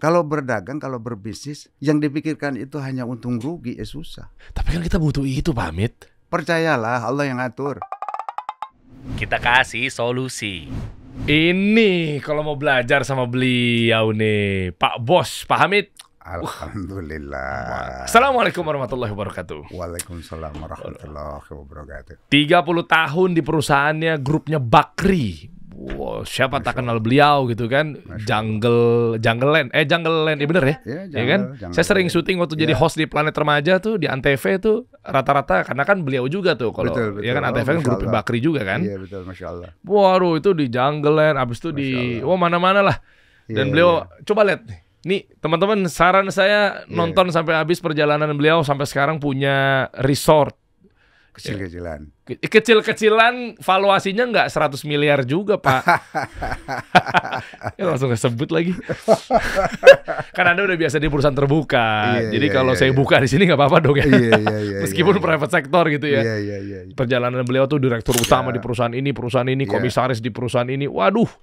Kalau berdagang, kalau berbisnis, yang dipikirkan itu hanya untung rugi, susah. Tapi kan kita butuh itu, Pak Hamid. Percayalah, Allah yang ngatur. Kita kasih solusi. Ini kalau mau belajar sama beliau nih, Pak Bos, Pak Hamid. Alhamdulillah. Assalamualaikum warahmatullahi wabarakatuh. Waalaikumsalam warahmatullahi wabarakatuh. 30 tahun di perusahaannya, grupnya Bakri. Wow, siapa tak kenal beliau gitu kan? Jungle Land, ya bener ya? Ya kan? Saya sering syuting waktu jadi host di Planet Remaja tuh di Antv tuh rata-rata karena kan beliau juga tuh kalau ya kan Antv kan grup Bakri juga kan? Iya betul, Masya Allah. Waduh itu di Jungle Land, abis itu di mana-mana lah. Dan beliau coba lihat nih teman-teman, saran saya nonton sampai habis perjalanan beliau sampai sekarang punya resort. Kecil-kecilan valuasinya nggak 100 miliar juga, Pak. Ya, langsung kesebut lagi. Kan Anda udah biasa di perusahaan terbuka. Jadi kalau saya buka di sini nggak apa-apa dong ya. Meskipun private sector gitu ya. Perjalanan beliau tuh direktur utama di perusahaan ini, komisaris di perusahaan ini. Waduh,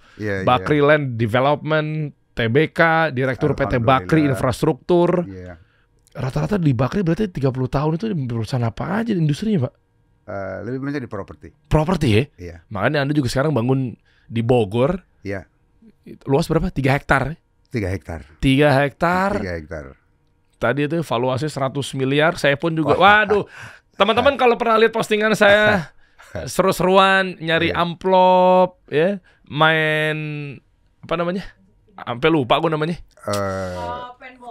Bakri Land Development, TBK, direktur PT Bakri Infrastruktur. Rata-rata di Bakri berarti 30 tahun itu di perusahaan apa aja industrinya, Pak? Lebih banyak di properti. Properti ya? Iya. Makanya Anda juga sekarang bangun di Bogor. Iya. Luas berapa? 3 hektar? 3 hektar. 3 hektar. 3 hektar. Tadi itu valuasi 100 miliar. Saya pun juga. Waduh. Teman-teman kalau pernah lihat postingan saya seru-seruan nyari amplop ya, main apa namanya? Sampai lupa gue namanya.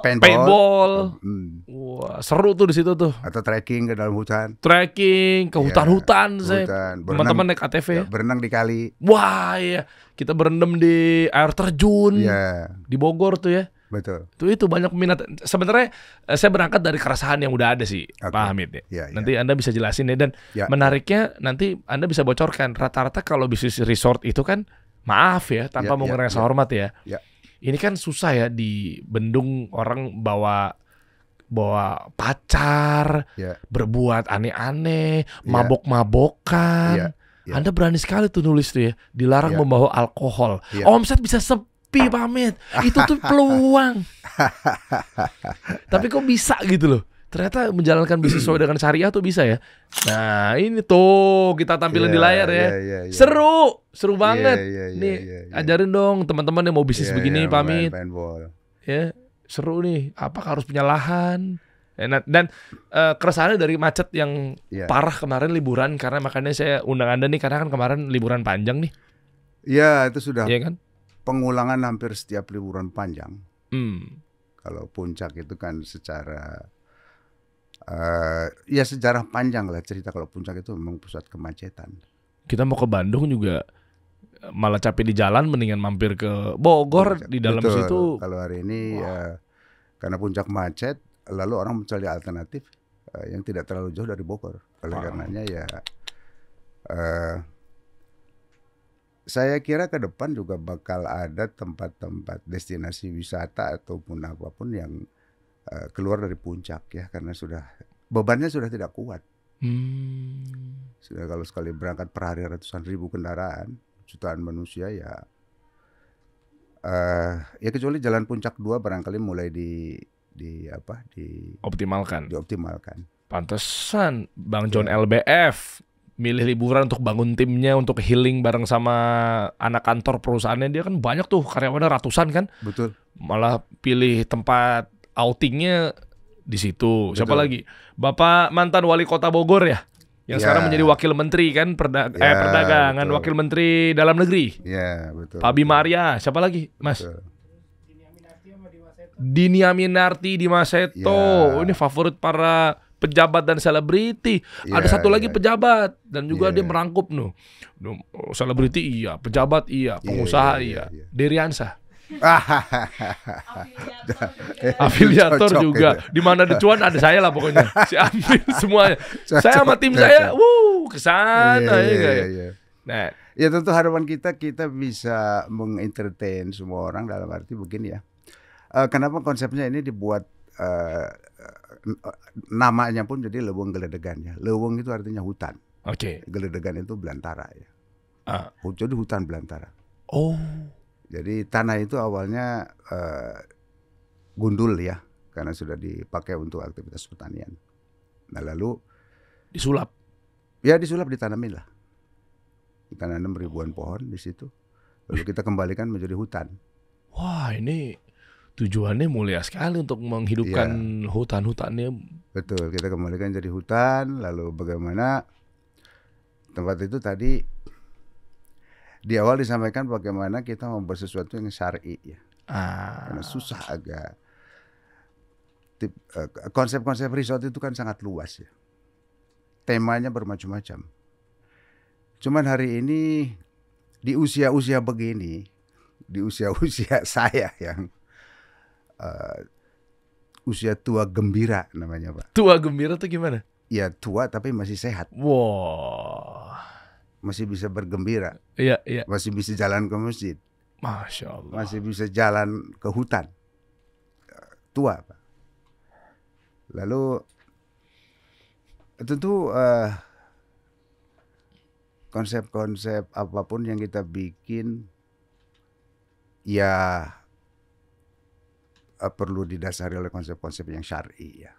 Paintball. Wah, seru tuh di situ tuh. Atau trekking ke dalam hutan. Trekking ke hutan-hutan saya. Teman-teman naik ATV. Berenang di kali. Wah, iya. Kita berendam di air terjun. Di Bogor tuh ya. Betul. Itu banyak minat. Sebenarnya saya berangkat dari keresahan yang udah ada sih, Pak Hamid ya. Nanti Anda bisa jelasin ya, dan menariknya nanti Anda bisa bocorkan rata-rata kalau bisnis resort itu kan, maaf ya, tanpa mengurangi rasa hormat ya. Ini kan susah ya di Bendung, orang bawa pacar, berbuat aneh-aneh, mabok-mabokan. Anda berani sekali tuh nulis tuh ya, dilarang membawa alkohol. Omset bisa sepi, Pak Hamid. Itu tuh peluang. Tapi kok bisa gitu loh? Ternyata menjalankan bisnis sesuai dengan syariah tuh bisa ya. Nah ini tuh kita tampilin di layar ya. Seru banget. Nih ajarin dong teman-teman yang mau bisnis begini, Pak Hamid. Ya seru nih. Apakah harus punya lahan? Dan keresahannya dari macet yang parah kemarin liburan, karena makanya saya undang Anda nih karena kan kemarin liburan panjang nih. Iya itu sudah kan? Pengulangan hampir setiap liburan panjang. Kalau puncak itu kan secara ya sejarah panjang lah cerita, kalau puncak itu memang pusat kemacetan. Kita mau ke Bandung juga malah capek di jalan, mendingan mampir ke Bogor. Di dalam situ. Kalau hari ini karena puncak macet, lalu orang mencari alternatif yang tidak terlalu jauh dari Bogor. Oleh karenanya ya saya kira ke depan juga bakal ada tempat-tempat destinasi wisata ataupun apapun yang keluar dari puncak ya, karena bebannya sudah tidak kuat. Sudah, kalau sekali berangkat per hari ratusan ribu kendaraan, jutaan manusia ya kecuali jalan puncak 2 barangkali mulai optimalkan. Dioptimalkan. Pantesan Bang John LBF milih liburan untuk bangun timnya, untuk healing bareng sama anak kantor perusahaannya. Dia kan banyak tuh karyawannya ratusan kan. Betul. Malah pilih tempat outingnya di situ. Siapa lagi? Bapak mantan wali kota Bogor ya, yang sekarang menjadi wakil menteri kan perdagangan, betul. Wakil menteri dalam negeri. Betul. Pak Bima Arya. Siapa lagi, Mas? Dini Aminarti di Maseto. Ini favorit para pejabat dan selebriti. Ada satu lagi pejabat dan juga dia merangkup selebriti pejabat pengusaha Deriansa. Afiliator juga. Di mana ada cuan ada saya lah pokoknya. Si ambil semuanya. Saya sama tim saya ke sana Nah, ya tentu harapan kita bisa mengentertain semua orang, dalam arti begini ya. Kenapa konsepnya ini dibuat namanya pun jadi Leuweung Geledegan ya. Leuweung itu artinya hutan. Geledegan itu belantara ya. Jadi hutan belantara. Oh. Jadi tanah itu awalnya gundul ya, karena sudah dipakai untuk aktivitas pertanian. Nah lalu disulap. Ya disulap, ditanamin lah. Kita nanam ribuan pohon di situ. Lalu kita kembalikan menjadi hutan. Wah, ini tujuannya mulia sekali untuk menghidupkan hutan-hutannya. Betul, kita kembalikan jadi hutan. Lalu bagaimana tempat itu tadi di awal disampaikan bagaimana kita membuat sesuatu yang syar'i ya. Karena susah agak. Konsep-konsep resort itu kan sangat luas ya. Temanya bermacam-macam. Cuman hari ini di usia-usia begini, di usia-usia saya yang usia tua gembira namanya Pak. Tua gembira tuh gimana? Ya tua tapi masih sehat. Wow. Masih bisa bergembira. Iya, iya. Masih bisa jalan ke masjid. Masya Allah. Masih bisa jalan ke hutan. Tua Pak. Lalu tentu konsep-konsep apapun yang kita bikin ya perlu didasari oleh konsep-konsep yang syar'i ya.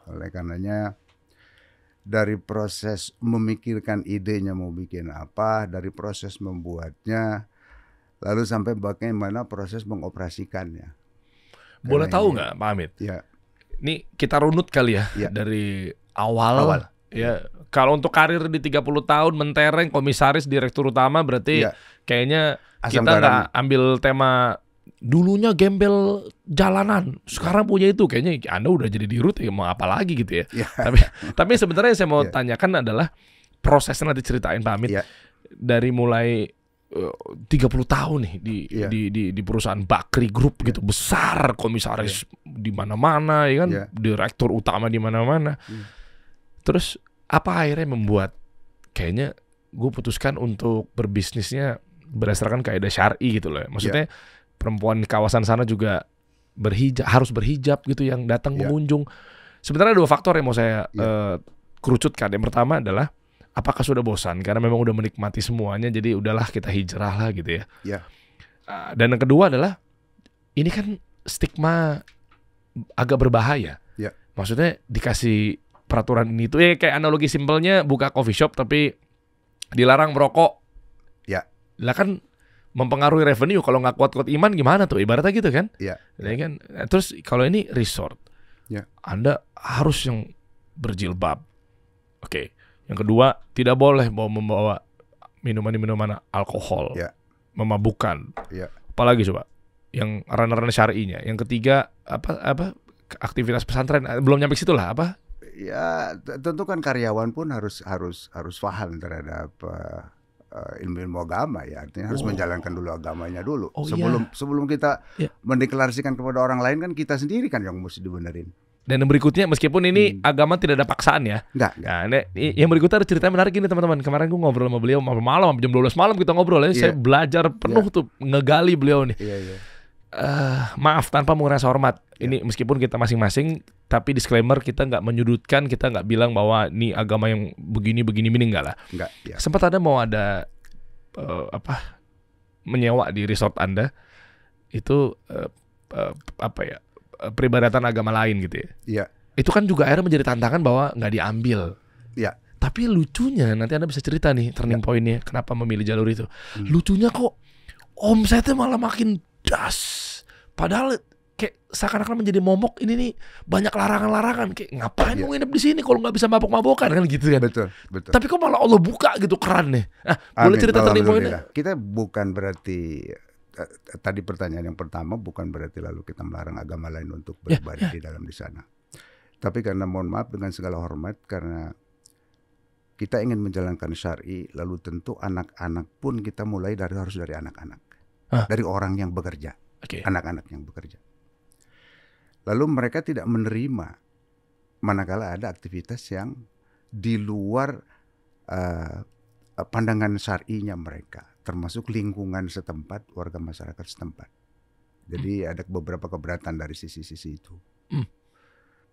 Oleh karenanya dari proses memikirkan idenya mau bikin apa, dari proses membuatnya, lalu sampai bagaimana proses mengoperasikannya. Boleh tahu nggak Pak Hamid? Ya. Ini kita runut kali ya, dari awal. Ya, kalau untuk karir di 30 tahun mentereng komisaris direktur utama berarti kayaknya asam kita nggak ambil tema dulunya gembel jalanan, sekarang punya itu, kayaknya Anda udah jadi dirut ya mau apa lagi gitu ya. Tapi sebenarnya yang saya mau tanyakan adalah prosesnya, nanti ceritain Pak Hamid. Dari mulai 30 tahun nih di perusahaan Bakri Group gitu, besar, komisaris di mana-mana ya kan, direktur utama di mana-mana. Terus apa akhirnya membuat kayaknya gue putuskan untuk berbisnisnya berdasarkan kaidah syar'i gitu loh. Maksudnya perempuan di kawasan sana juga harus berhijab gitu yang datang pengunjung. Sebenarnya ada 2 faktor yang mau saya kerucutkan. Yang pertama adalah apakah sudah bosan karena memang udah menikmati semuanya, jadi udahlah kita hijrah lah gitu ya. Dan yang kedua adalah ini kan stigma agak berbahaya. Maksudnya dikasih peraturan ini tuh kayak analogi simpelnya buka coffee shop tapi dilarang merokok. Lah kan mempengaruhi revenue, kalau nggak kuat-kuat iman gimana tuh, ibaratnya gitu kan. Kan? Terus kalau ini resort, Anda harus yang berjilbab. Oke. Yang kedua, tidak boleh membawa minuman-minuman alkohol, memabukkan. Apalagi coba yang ranah-ranah syar'inya. Yang ketiga apa aktivitas pesantren, belum nyampe situ lah apa? Ya tentu kan karyawan pun harus paham terhadap ilmu agama ya, artinya harus menjalankan dulu agamanya dulu sebelum kita mendeklarasikan kepada orang lain, kan kita sendiri kan yang mesti dibenerin. Dan yang berikutnya, meskipun ini agama tidak ada paksaan ya. Enggak. Nah, yang berikutnya ada cerita menarik ini teman-teman. Kemarin gue ngobrol sama beliau malam, jam 12 malam kita ngobrol ya. Saya belajar penuh tuh ngegali beliau nih. Maaf tanpa mengurangi hormat. Ini meskipun kita masing-masing, tapi disclaimer kita nggak menyudutkan, kita nggak bilang bahwa ini agama yang begini enggak lah. Enggak. Sempat ada mau ada menyewa di resort Anda itu peribadatan agama lain gitu ya. Itu kan juga akhirnya menjadi tantangan bahwa nggak diambil. Tapi lucunya nanti Anda bisa cerita nih turning point-nya kenapa memilih jalur itu. Lucunya kok omsetnya malah makin das. Padahal kayak seakan-akan menjadi momok ini nih, banyak larangan-larangan, kayak ngapain mau nginep di sini kalau nggak bisa mabok-mabokan kan gitu kan. Betul. Tapi kok malah Allah buka gitu kerannya. Nah, boleh cerita turning point-nya? Kita bukan berarti tadi pertanyaan yang pertama bukan berarti lalu kita melarang agama lain untuk beribadah di sana. Tapi karena mohon maaf dengan segala hormat, karena kita ingin menjalankan syar'i, lalu tentu anak-anak pun kita mulai harus dari anak-anak. Dari orang yang bekerja. Anak-anak yang bekerja. Lalu mereka tidak menerima manakala ada aktivitas yang di luar pandangan syar'inya mereka, termasuk lingkungan setempat, warga masyarakat setempat. Jadi ada beberapa keberatan dari sisi-sisi itu.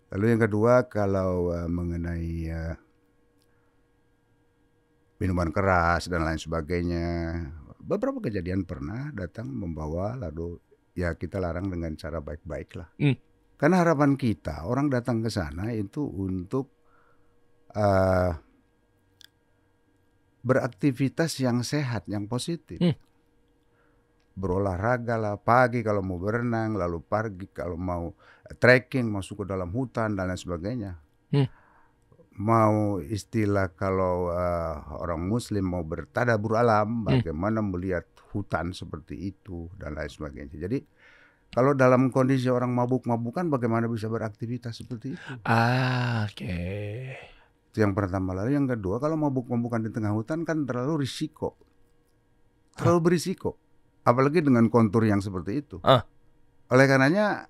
Lalu yang kedua, kalau mengenai minuman keras dan lain sebagainya, beberapa kejadian pernah datang membawa lalu ya kita larang dengan cara baik-baik lah. Karena harapan kita orang datang ke sana itu untuk beraktivitas yang sehat, yang positif. Berolahraga lah, pagi kalau mau berenang, lalu pagi kalau mau trekking, masuk ke dalam hutan dan lain sebagainya. Mau istilah kalau orang muslim mau bertadabur alam, bagaimana melihat hutan seperti itu dan lain sebagainya. Jadi kalau dalam kondisi orang mabuk-mabukan, bagaimana bisa beraktivitas seperti itu? Oke. Itu yang pertama. Lalu yang kedua, kalau mabuk-mabukan di tengah hutan kan terlalu risiko. Terlalu berisiko. Apalagi dengan kontur yang seperti itu. Oleh karenanya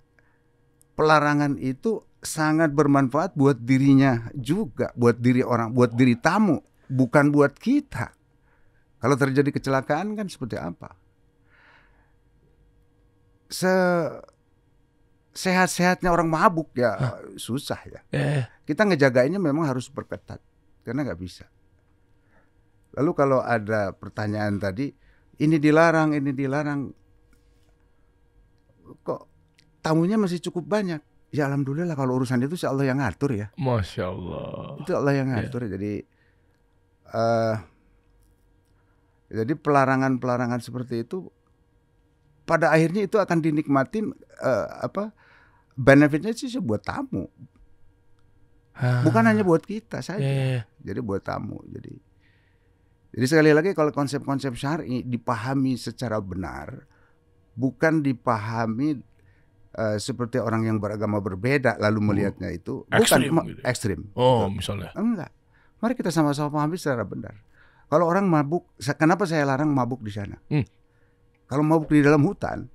pelarangan itu sangat bermanfaat buat dirinya juga, buat diri orang, buat diri tamu, bukan buat kita. Kalau terjadi kecelakaan kan seperti apa? Sehat-sehatnya orang mabuk ya susah ya. Kita ngejagainnya memang harus berketat karena nggak bisa. Lalu kalau ada pertanyaan tadi, ini dilarang, kok tamunya masih cukup banyak? Ya alhamdulillah kalau urusan itu Allah yang ngatur ya. Masya Allah. Itu Allah yang ngatur. Jadi pelarangan seperti itu pada akhirnya itu akan dinikmatin benefitnya sih buat tamu. Bukan hanya buat kita saja. Jadi buat tamu. Jadi sekali lagi kalau konsep-konsep syar'i dipahami secara benar, bukan dipahami seperti orang yang beragama berbeda lalu melihatnya itu ekstrim. Misalnya. Enggak. Mari kita sama-sama pahami secara benar. Kalau orang mabuk, kenapa saya larang mabuk di sana? Kalau mabuk di dalam hutan,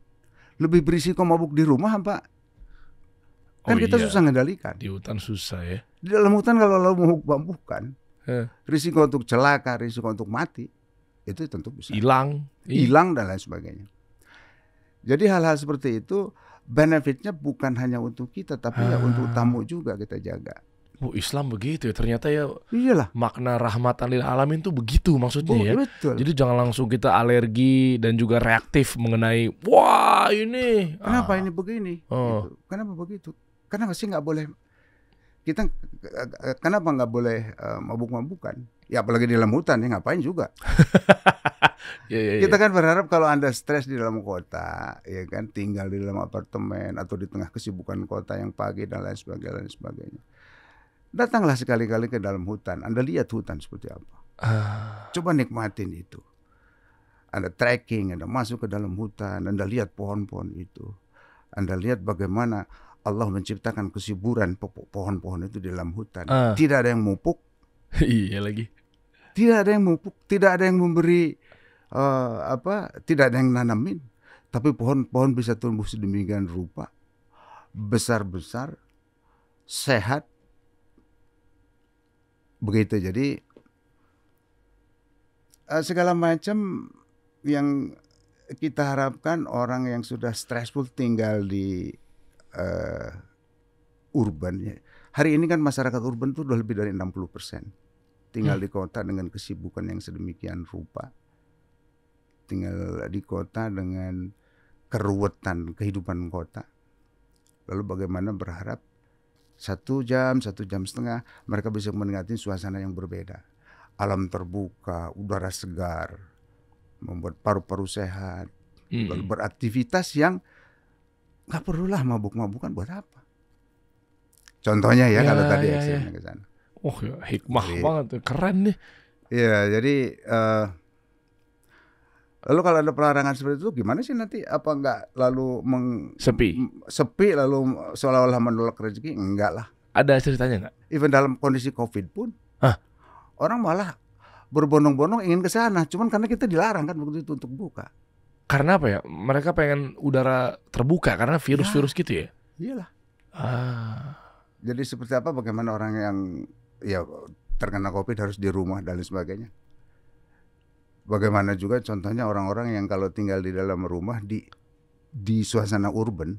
lebih berisiko mabuk di rumah, Pak. Kan kita susah ngendalikan. Di hutan susah ya. Di dalam hutan kalau lalu mabuk-mabukan, risiko untuk celaka, risiko untuk mati, itu tentu besar. Hilang dan lain sebagainya. Jadi hal-hal seperti itu benefitnya bukan hanya untuk kita, tapi ya untuk tamu juga kita jaga. Islam begitu ya ternyata ya. Iyalah. Makna rahmatan lil alamin tuh begitu maksudnya ya. Betul. Jadi jangan langsung kita alergi dan juga reaktif mengenai wah ini. Kenapa ini begini? Gitu. Kenapa begitu? Kenapa sih nggak boleh? Kenapa nggak boleh mabuk-mabukan? Ya apalagi di dalam hutan ya ngapain juga? Kita kan berharap kalau Anda stres di dalam kota, ya kan tinggal di dalam apartemen atau di tengah kesibukan kota yang pagi dan lain sebagainya. Datanglah sekali-kali ke dalam hutan. Anda lihat hutan seperti apa. Coba nikmatin itu. Anda trekking, Anda masuk ke dalam hutan, Anda lihat pohon-pohon itu. Anda lihat bagaimana Allah menciptakan kesuburan pohon-pohon itu di dalam hutan. Tidak ada yang mupuk. Iya lagi. Tidak ada yang mupuk, tidak ada yang memberi tidak ada yang nanamin. Tapi pohon-pohon bisa tumbuh sedemikian rupa, besar-besar, sehat. Begitu. Jadi segala macam yang kita harapkan orang yang sudah stressful tinggal di urban ya. Hari ini kan masyarakat urban itu udah lebih dari 60%. Tinggal di kota dengan kesibukan yang sedemikian rupa. Tinggal di kota dengan keruwetan kehidupan kota. Lalu bagaimana berharap 1 jam, 1,5 jam mereka bisa menikmati suasana yang berbeda. Alam terbuka, udara segar, membuat paru-paru sehat, lalu beraktivitas yang nggak perlulah mabuk-mabukan buat apa? Contohnya ya kalau tadi ekstrimnya ke sana. Hikmah banget, keren nih. Iya, jadi lalu kalau ada pelarangan seperti itu gimana sih nanti? Apa enggak lalu sepi lalu seolah-olah menolak rezeki? Enggak lah. Ada ceritanya enggak? Even dalam kondisi Covid pun orang malah berbondong-bondong ingin ke sana, cuman karena kita dilarang kan waktu itu untuk buka. Karena apa ya? Mereka pengen udara terbuka karena virus-virus gitu ya? Iyalah. Jadi seperti apa bagaimana orang yang ya terkena Covid harus di rumah dan lain sebagainya. Bagaimana juga contohnya orang-orang yang kalau tinggal di dalam rumah di suasana urban,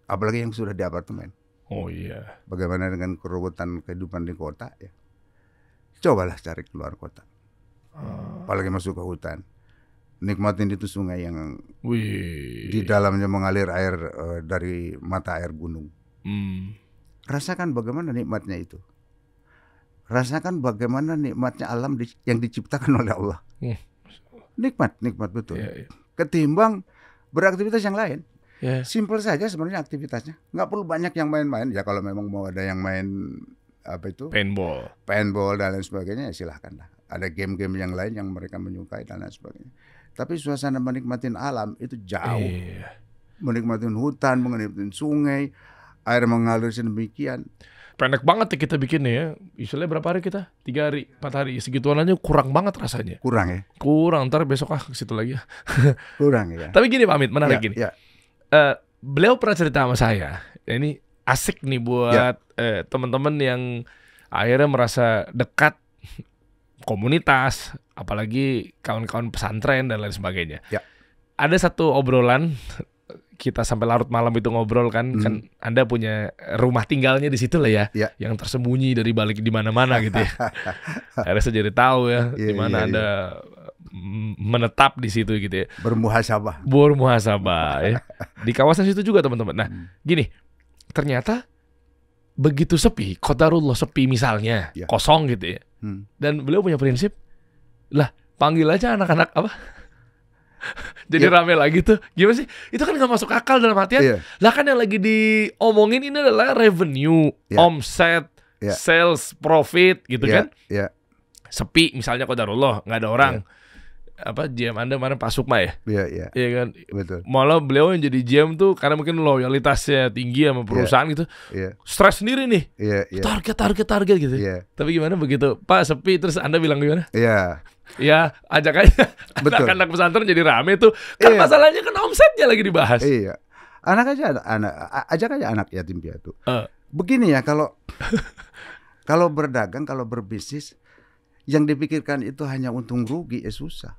apalagi yang sudah di apartemen. Bagaimana dengan keruwetan kehidupan di kota ya? Cobalah cari keluar kota. Apalagi masuk ke hutan. nikmatin itu sungai yang di dalamnya mengalir air dari mata air gunung. Rasakan bagaimana nikmatnya itu. Rasakan bagaimana nikmatnya alam yang diciptakan oleh Allah. Nikmat betul. Ketimbang beraktivitas yang lain. Simpel saja sebenarnya aktivitasnya. Nggak perlu banyak yang main-main. Ya kalau memang mau ada yang main paintball dan lain sebagainya, ya silahkan lah. Ada game-game yang lain yang mereka menyukai dan lain sebagainya. Tapi suasana menikmatin alam itu jauh. Menikmatin hutan, menikmatin sungai, air mengalir sedemikian. Pendek banget ya kita bikinnya ya. Istilahnya berapa hari kita? 3 hari, 4 hari. Segituan aja kurang banget rasanya. Kurang ya? Kurang, ntar besok ke situ lagi. Kurang ya. Tapi gini Pak Amit, menarik gini. Beliau pernah cerita sama saya. Ini asik nih buat teman-teman yang akhirnya merasa dekat komunitas, apalagi kawan-kawan pesantren dan lain sebagainya. Ada satu obrolan, kita sampai larut malam itu ngobrol kan Anda punya rumah tinggalnya di situ lah ya, yang tersembunyi dari balik di mana-mana gitu ya. Akhirnya saya jadi tahu ya di mana Anda menetap di situ gitu ya. Bermuhasabah ya. Di kawasan situ juga teman-teman. Nah, gini, ternyata begitu sepi, qadarullah sepi misalnya, kosong gitu ya. Dan beliau punya prinsip, lah panggil aja anak-anak apa? Jadi rame lagi tuh. Gimana sih? Itu kan gak masuk akal dalam artian. Lah kan yang lagi diomongin ini adalah revenue, omset, sales, profit gitu kan. Sepi misalnya qadarullah, gak ada orang. GM Anda kemarin Pak Sukma ya? Iya kan? Betul. Malah beliau yang jadi GM tuh karena mungkin loyalitasnya tinggi sama perusahaan gitu. Stres sendiri nih. Target gitu. Tapi gimana begitu Pak sepi terus Anda bilang gimana? Ya ajak aja anak-anak pesantren jadi rame tuh. Kan masalahnya kan omsetnya lagi dibahas. Ajak aja anak yatim piatu. Begini ya, kalau berdagang, kalau berbisnis, yang dipikirkan itu hanya untung rugi, susah.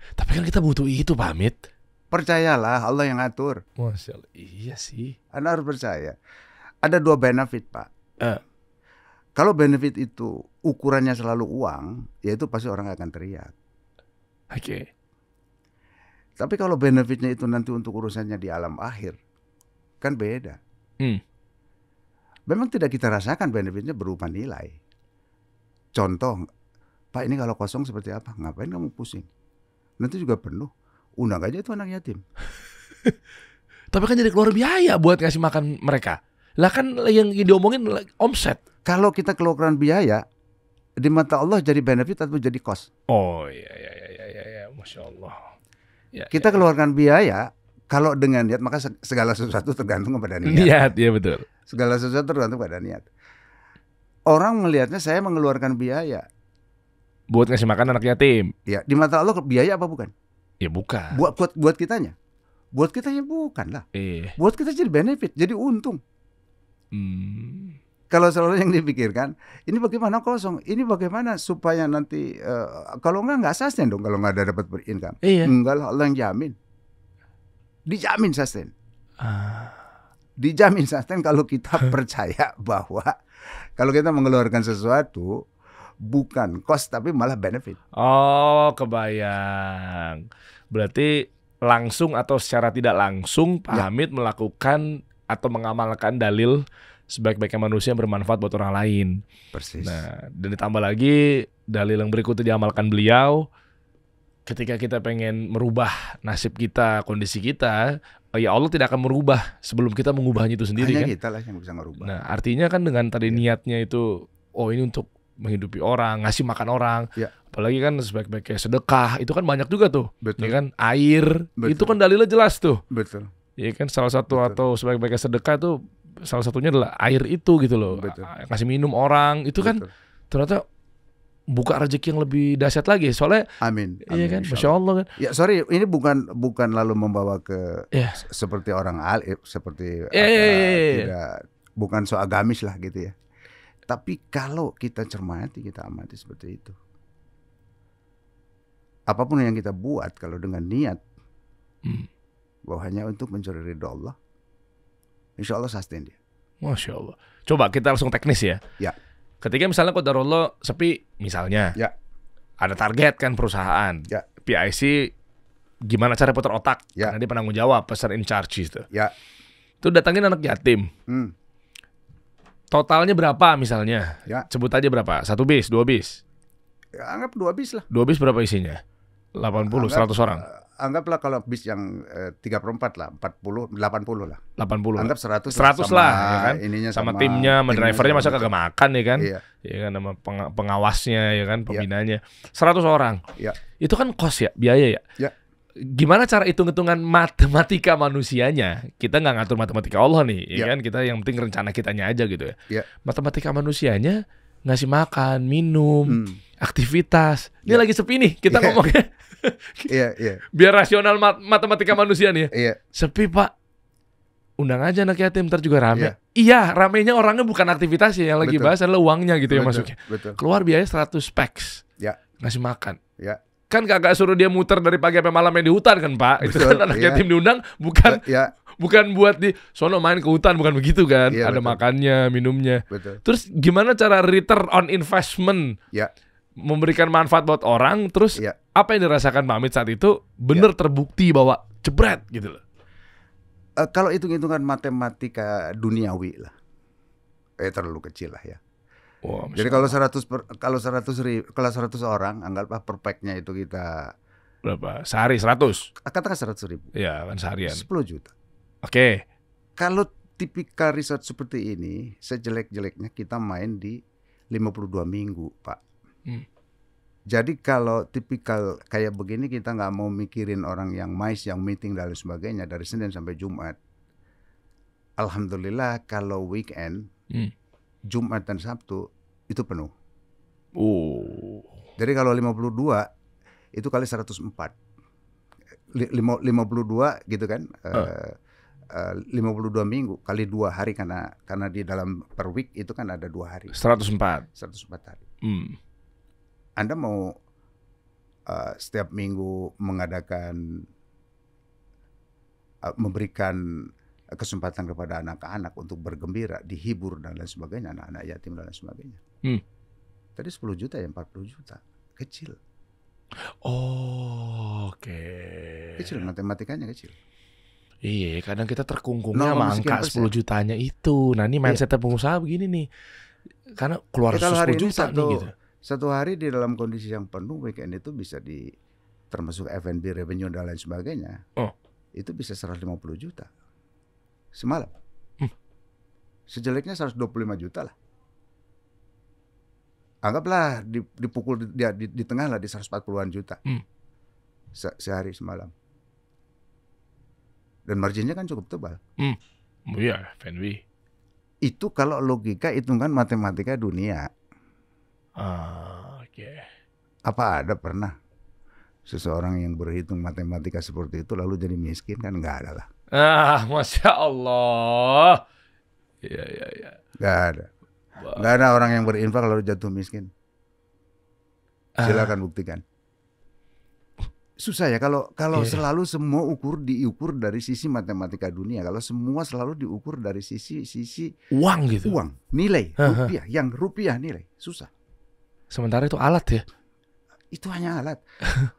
Tapi kan kita butuh itu Pak Amit. Percayalah, Allah yang ngatur. Masya Allah, iya sih. Anda harus percaya. Ada 2 benefit Pak. Kalau benefit itu ukurannya selalu uang, ya itu pasti orang akan teriak. Tapi kalau benefitnya itu nanti untuk urusannya di alam akhir, kan beda. Memang tidak kita rasakan benefitnya berupa nilai. Contoh, Pak ini kalau kosong seperti apa? Ngapain kamu pusing? Nanti juga penuh. Undang aja itu anak yatim. Tapi kan jadi keluar biaya buat ngasih makan mereka. Lah kan yang diomongin omset. Kalau kita keluaran biaya, di mata Allah jadi benefit atau jadi cost? Oh iya, Masya Allah. Kita keluarkan biaya, kalau dengan niat, maka segala sesuatu tergantung kepada niat. Niat, iya betul. Segala sesuatu tergantung pada niat. Orang melihatnya saya mengeluarkan biaya buat ngasih makan anak yatim. Ya, di mata Allah biaya apa bukan? Ya bukan. Buat kitanya. Buat kitanya bukan lah. Buat kita jadi benefit, jadi untung. Kalau selalu yang dipikirkan, ini bagaimana kosong, ini bagaimana supaya nanti kalau nggak sustain dong, kalau nggak ada dapat berincome. Enggak lah, Allah yang jamin. Dijamin sustain. Dijamin sustain kalau kita percaya bahwa kalau kita mengeluarkan sesuatu bukan cost tapi malah benefit. Oh, kebayang. Berarti langsung atau secara tidak langsung Pak Hamid melakukan atau mengamalkan dalil sebaik-baiknya manusia yang bermanfaat buat orang lain. Persis. Nah, dan ditambah lagi dalil yang berikutnya diamalkan beliau. Ketika kita pengen merubah nasib kita, kondisi kita, ya Allah tidak akan merubah sebelum kita mengubahnya itu sendiri. Hanya kan? kita lah yang bisa merubah. Nah, artinya kan dengan tadi niatnya itu, ini untuk menghidupi orang, ngasih makan orang. Apalagi kan sebaik-baiknya sedekah, itu kan banyak juga tuh. Betul. Ya kan? Air, itu kan dalilnya jelas tuh. Betul. Ya kan salah satu atau sebaik-baiknya sedekah tuh salah satunya adalah air itu gitu loh. Betul. Kasih minum orang, itu kan ternyata buka rezeki yang lebih dahsyat lagi. Soalnya amin. Iya kan, Masya Allah kan. Ya sorry, ini bukan lalu membawa ke seperti orang seperti tidak, bukan so agamis lah gitu ya. Tapi kalau kita cermati, kita amati seperti itu. Apapun yang kita buat kalau dengan niat bahwa hanya untuk mencari ridho Allah, insya Allah sustain dia. Masya Allah. Coba kita langsung teknis ya. Ya. Ketika misalnya qadarullah sepi misalnya, ada target kan perusahaan, PIC gimana cara putar otak, Ya. karena dia penanggung jawab, person in charge itu. Ya. Itu datangin anak yatim. Totalnya berapa misalnya? Ya. Sebut aja berapa? 1 bis, 2 bis. Ya, anggap 2 bis lah. 2 bis berapa isinya? 80, 100 orang. Anggaplah kalau bis yang 3/4 lah, 40, 80 lah. 80. Anggap 100 100 sama lah, ya kan? ininya sama timnya, sama drivernya masa kagak makan ya kan? Iya. Ya kan, sama pengawasnya ya kan, pembinanya. 100 orang. Ya. Itu kan cost ya, biaya ya. Ya. Gimana cara hitung-hitungan matematika manusianya? Kita nggak ngatur matematika Allah nih, ya Ya. kan? Kita yang penting rencana kitanya aja gitu ya. Ya. Matematika manusianya ngasih makan, minum, aktivitas. Ini lagi sepi nih, kita Iya. ngomongnya. Iya. Biar rasional matematika manusia nih ya. Iya. Sepi Pak. Undang aja anak yatim, ntar juga rame. Iya. Iya, ramenya orangnya bukan aktivitasnya, yang lagi Betul. bahas adalah uangnya gitu ya Betul, masuknya. Betul. Keluar biaya 100 packs. Ya. Ngasih makan. Ya. Kan kagak suruh dia muter dari pagi sampai malam di hutan kan Pak. Itu Betul, kan anak iya. yatim diundang bukan Ya. bukan buat di sono main ke hutan, bukan begitu kan. Iya, Ada betul. makannya, minumnya. Betul. Terus gimana cara return on investment? Ya. Memberikan manfaat buat orang, terus Ya. apa yang dirasakan Pak Amit saat itu bener terbukti bahwa jebret gitu loh. Kalau hitung-hitungan matematika duniawi lah, terlalu kecil lah ya. Wah, Jadi kalau 100 orang, anggaplah per pack-nya itu kita berapa? Sehari 100? katakan 100.000. Iya, kan seharian. 10 juta. Oke. Kalau tipikal resort seperti ini, sejelek-jeleknya kita main di 52 minggu, Pak. Jadi kalau tipikal kayak begini, kita nggak mau mikirin orang yang mais, yang meeting dan lain sebagainya dari Senin sampai Jumat. Alhamdulillah kalau weekend, Jumat dan Sabtu itu penuh. Jadi kalau 52 itu kali 104. 52 gitu kan. 52 minggu kali 2 hari karena di dalam per week itu kan ada 2 hari. 104 hari. Anda mau setiap minggu mengadakan memberikan kesempatan kepada anak-anak untuk bergembira, dihibur dan lain sebagainya, anak-anak yatim dan lain sebagainya. Tadi 10 juta ya 40 juta. Kecil. Oke. Kecil, matematikanya kecil. Iya, kadang kita terkungkungnya sama angka 10 %. jutanya itu. Nah, ini mindset pengusaha begini nih. Karena keluar Kalau 10 hari ini juta nih gitu. satu hari di dalam kondisi yang penuh, weekend itu bisa termasuk F&B revenue dan lain sebagainya. Itu bisa 150 juta semalam. Sejeleknya 125 juta lah. Anggaplah dipukul di tengah lah di 140-an juta sehari semalam. Dan marginnya kan cukup tebal. Iya, F&B. Itu kalau logika hitungan matematika dunia. Oke. Apa ada pernah seseorang yang berhitung matematika seperti itu lalu jadi miskin? Kan nggak ada lah. Masya Allah. Iya. Nggak ada. Nggak ada orang yang berinfak lalu jatuh miskin. Silakan buktikan. Susah ya kalau selalu semua diukur dari sisi matematika dunia. Kalau semua selalu diukur dari sisi uang gitu. Uang, nilai, rupiah, yang rupiah nilai, susah. Sementara itu alat ya. Itu hanya alat.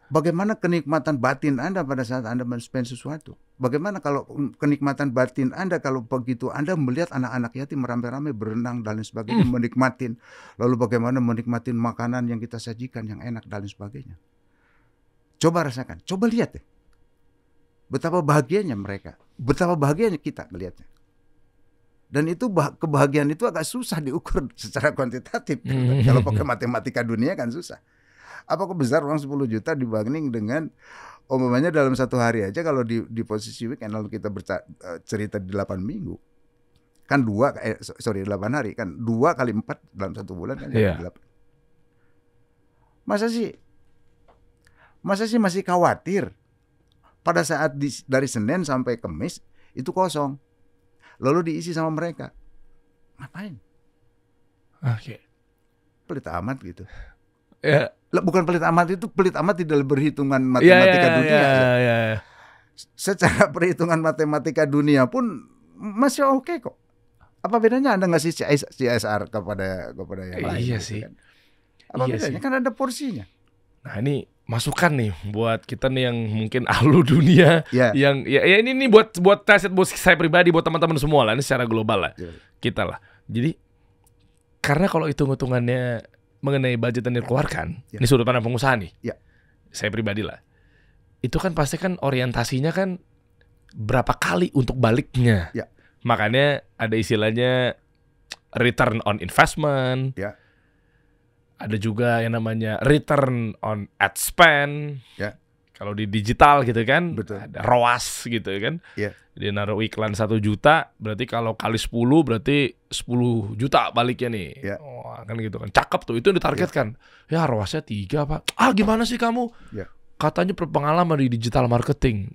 Bagaimana kenikmatan batin Anda pada saat Anda men-spend sesuatu? Bagaimana kalau kenikmatan batin Anda kalau begitu Anda melihat anak-anak yatim rame-rame berenang dan lain sebagainya, menikmatin. Lalu bagaimana menikmatin makanan yang kita sajikan yang enak dan lain sebagainya. Coba rasakan, coba lihat deh. Betapa bahagianya mereka, betapa bahagianya kita melihatnya. Dan itu kebahagiaan itu agak susah diukur secara kuantitatif. Kalau pakai matematika dunia kan susah. Apakah besar uang 10 juta dibanding dengan umpamanya dalam satu hari aja kalau di posisi weekend lalu kita cerita di 8 minggu. Kan 8 hari kan 2 kali 4 dalam satu bulan kan jadi 8. Masa sih masih khawatir pada saat dari Senin sampai Kamis itu kosong. Lalu diisi sama mereka. Ngapain? Oke. Pelit amat gitu. Ya. Bukan pelit amat, itu pelit amat tidak berhitungan matematika dunia. Ya. Secara perhitungan matematika dunia pun masih oke kok. Apa bedanya Anda ngasih CSR kepada yang lain? Iya gitu sih. kan? Apa bedanya? Kan ada porsinya. Nah ini masukan nih buat kita nih yang mungkin ahlu dunia, yang ya ini buat saya pribadi, buat teman-teman semua lah, ini secara global lah, kita lah. Jadi karena kalau hitung-hitungannya mengenai budget yang dikeluarkan, ini sudut pandang pengusaha nih, saya pribadi lah, itu kan pasti kan orientasinya kan berapa kali untuk baliknya, makanya ada istilahnya return on investment. Ada juga yang namanya return on ad spend. Kalau di digital gitu kan, ada ROAS gitu kan. Dia naruh iklan 1 juta, berarti kalau kali 10 berarti 10 juta baliknya nih. Oh, kan gitu kan. Cakep tuh, itu yang ditargetkan. Ya ROAS-nya 3 Pak. Gimana sih kamu? Katanya berpengalaman di digital marketing.